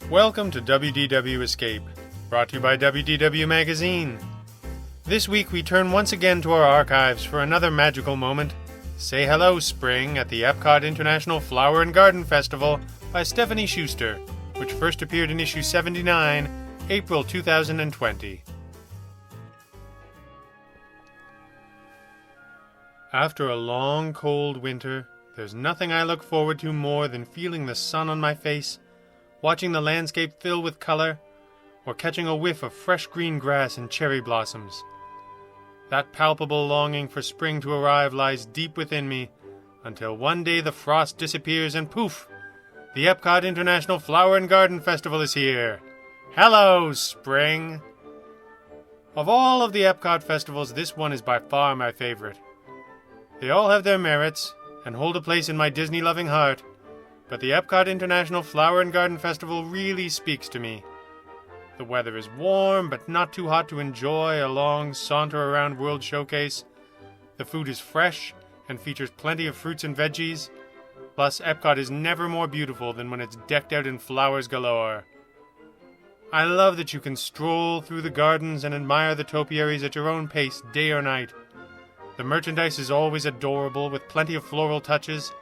Welcome to WDW Escape, brought to you by WDW Magazine. This week we turn once again to our archives for another magical moment. Say Hello, Spring at the Epcot International Flower and Garden Festival by Stephanie Schuster, which first appeared in issue 79, April 2020. After a long, cold winter, there's nothing I look forward to more than feeling the sun on my face, watching the landscape fill with color, or catching a whiff of fresh green grass and cherry blossoms. That palpable longing for spring to arrive lies deep within me, until one day the frost disappears and poof! The Epcot International Flower and Garden Festival is here. Hello, Spring! Of all of the Epcot festivals, this one is by far my favorite. They all have their merits, and hold a place in my Disney-loving heart, but the Epcot International Flower and Garden Festival really speaks to me. The weather is warm, but not too hot to enjoy a long saunter around World Showcase. The food is fresh and features plenty of fruits and veggies. Plus, Epcot is never more beautiful than when it's decked out in flowers galore. I love that you can stroll through the gardens and admire the topiaries at your own pace, day or night. The merchandise is always adorable, with plenty of floral touches.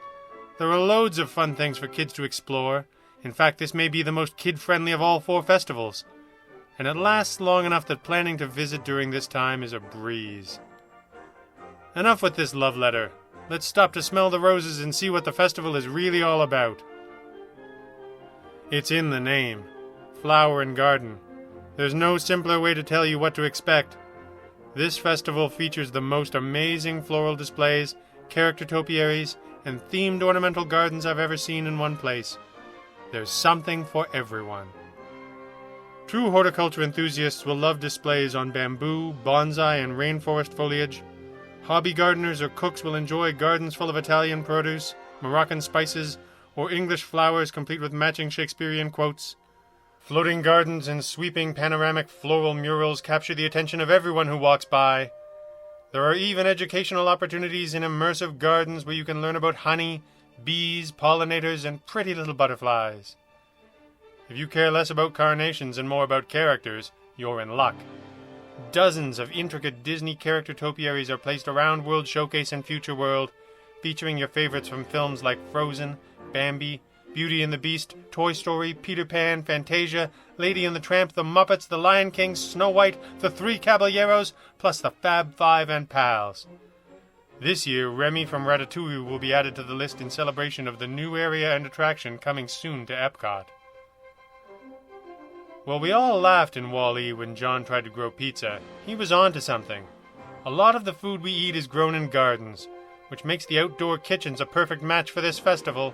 There are loads of fun things for kids to explore. In fact, this may be the most kid-friendly of all 4 festivals. And it lasts long enough that planning to visit during this time is a breeze. Enough with this love letter. Let's stop to smell the roses and see what the festival is really all about. It's in the name. Flower and Garden. There's no simpler way to tell you what to expect. This festival features the most amazing floral displays, character topiaries, and themed ornamental gardens I've ever seen in one place. There's something for everyone. True horticulture enthusiasts will love displays on bamboo, bonsai, and rainforest foliage. Hobby gardeners or cooks will enjoy gardens full of Italian produce, Moroccan spices, or English flowers complete with matching Shakespearean quotes. Floating gardens and sweeping panoramic floral murals capture the attention of everyone who walks by. There are even educational opportunities in immersive gardens where you can learn about honey, bees, pollinators, and pretty little butterflies. If you care less about carnations and more about characters, you're in luck. Dozens of intricate Disney character topiaries are placed around World Showcase and Future World, featuring your favorites from films like Frozen, Bambi, Beauty and the Beast, Toy Story, Peter Pan, Fantasia, Lady and the Tramp, The Muppets, The Lion King, Snow White, The Three Caballeros, plus the Fab Five and Pals. This year, Remy from Ratatouille will be added to the list in celebration of the new area and attraction coming soon to Epcot. Well, we all laughed in Wall-E when John tried to grow pizza. He was on to something. A lot of the food we eat is grown in gardens, which makes the outdoor kitchens a perfect match for this festival.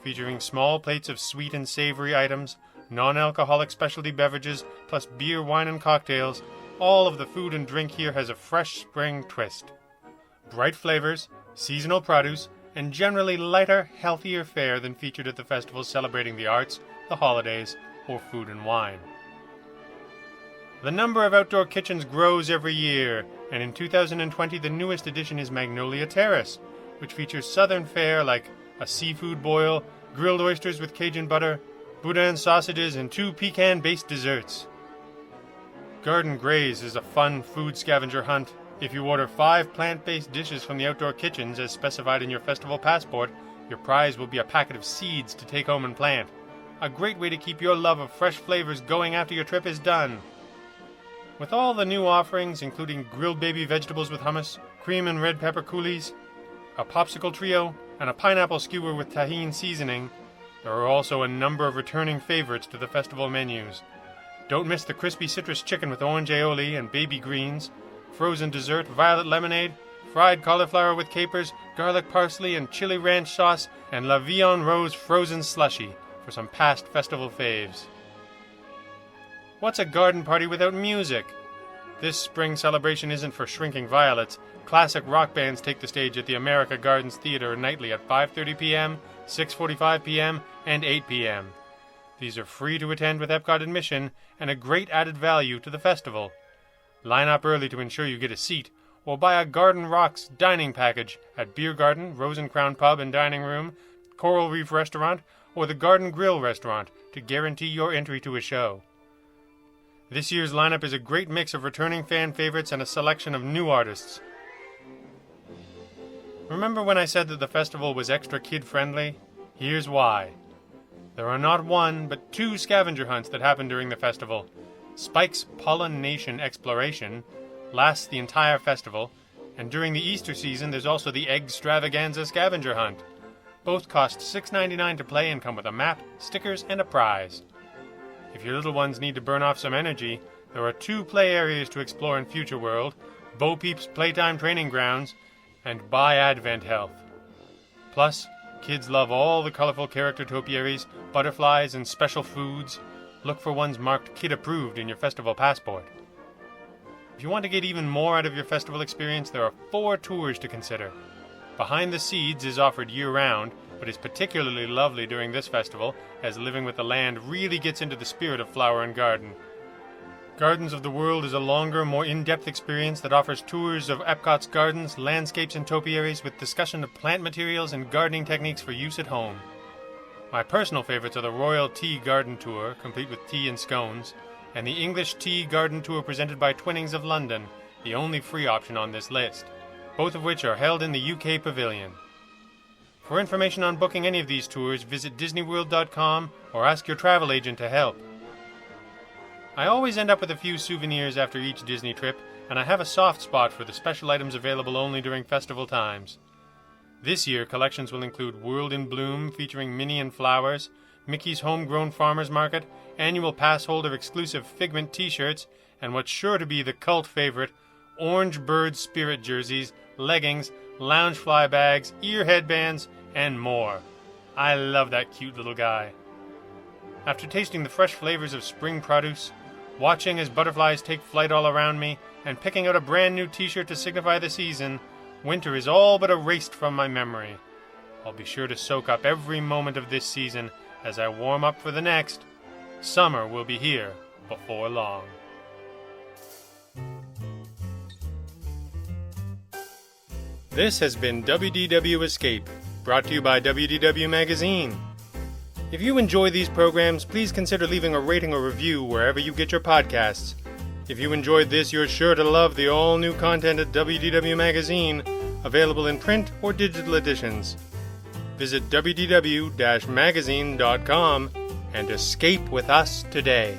Featuring small plates of sweet and savory items, non-alcoholic specialty beverages, plus beer, wine, and cocktails, all of the food and drink here has a fresh spring twist. Bright flavors, seasonal produce, and generally lighter, healthier fare than featured at the festivals celebrating the arts, the holidays, or food and wine. The number of outdoor kitchens grows every year, and in 2020 the newest addition is Magnolia Terrace, which features southern fare like a seafood boil, grilled oysters with Cajun butter, boudin sausages, and 2 pecan-based desserts. Garden Graze is a fun food scavenger hunt. If you order 5 plant-based dishes from the outdoor kitchens as specified in your festival passport, your prize will be a packet of seeds to take home and plant. A great way to keep your love of fresh flavors going after your trip is done. With all the new offerings, including grilled baby vegetables with hummus, cream and red pepper coulis, a popsicle trio, and a pineapple skewer with tahini seasoning, there are also a number of returning favorites to the festival menus. Don't miss the crispy citrus chicken with orange aioli and baby greens, frozen dessert violet lemonade, fried cauliflower with capers, garlic parsley and chili ranch sauce, and La Vie en Rose frozen slushie for some past festival faves. What's a garden party without music? This spring celebration isn't for shrinking violets. Classic rock bands take the stage at the America Gardens Theater nightly at 5:30 p.m., 6:45 p.m., and 8 p.m. These are free to attend with Epcot admission and a great added value to the festival. Line up early to ensure you get a seat, or buy a Garden Rocks dining package at Beer Garden, Rose and Crown Pub and Dining Room, Coral Reef Restaurant, or the Garden Grill Restaurant to guarantee your entry to a show. This year's lineup is a great mix of returning fan favorites and a selection of new artists. Remember when I said that the festival was extra kid-friendly? Here's why. There are not one, but two scavenger hunts that happen during the festival. Spike's Pollination Exploration lasts the entire festival, and during the Easter season there's also the Eggstravaganza Scavenger Hunt. Both cost $6.99 to play and come with a map, stickers, and a prize. If your little ones need to burn off some energy, there are two play areas to explore in Future World, Bo Peep's Playtime Training Grounds, and Buy Advent Health. Plus, kids love all the colorful character topiaries, butterflies, and special foods. Look for ones marked Kid Approved in your festival passport. If you want to get even more out of your festival experience, there are 4 tours to consider. Behind the Seeds is offered year-round, but is particularly lovely during this festival, as Living with the Land really gets into the spirit of Flower and Garden. Gardens of the World is a longer, more in-depth experience that offers tours of Epcot's gardens, landscapes, and topiaries with discussion of plant materials and gardening techniques for use at home. My personal favorites are the Royal Tea Garden Tour, complete with tea and scones, and the English Tea Garden Tour presented by Twinnings of London, the only free option on this list, both of which are held in the UK Pavilion. For information on booking any of these tours, visit DisneyWorld.com or ask your travel agent to help. I always end up with a few souvenirs after each Disney trip, and I have a soft spot for the special items available only during festival times. This year, collections will include World in Bloom featuring Minnie and Flowers, Mickey's Homegrown Farmers Market, annual pass holder exclusive Figment t-shirts, and what's sure to be the cult favorite, Orange Bird Spirit jerseys, leggings, Loungefly bags, ear headbands, and more. I love that cute little guy. After tasting the fresh flavors of spring produce, watching as butterflies take flight all around me, and picking out a brand new t-shirt to signify the season, winter is all but erased from my memory. I'll be sure to soak up every moment of this season as I warm up for the next. Summer will be here before long. This has been WDW Escape, brought to you by WDW Magazine. If you enjoy these programs, please consider leaving a rating or review wherever you get your podcasts. If you enjoyed this, you're sure to love the all-new content at WDW Magazine, available in print or digital editions. Visit wdw-magazine.com and escape with us today.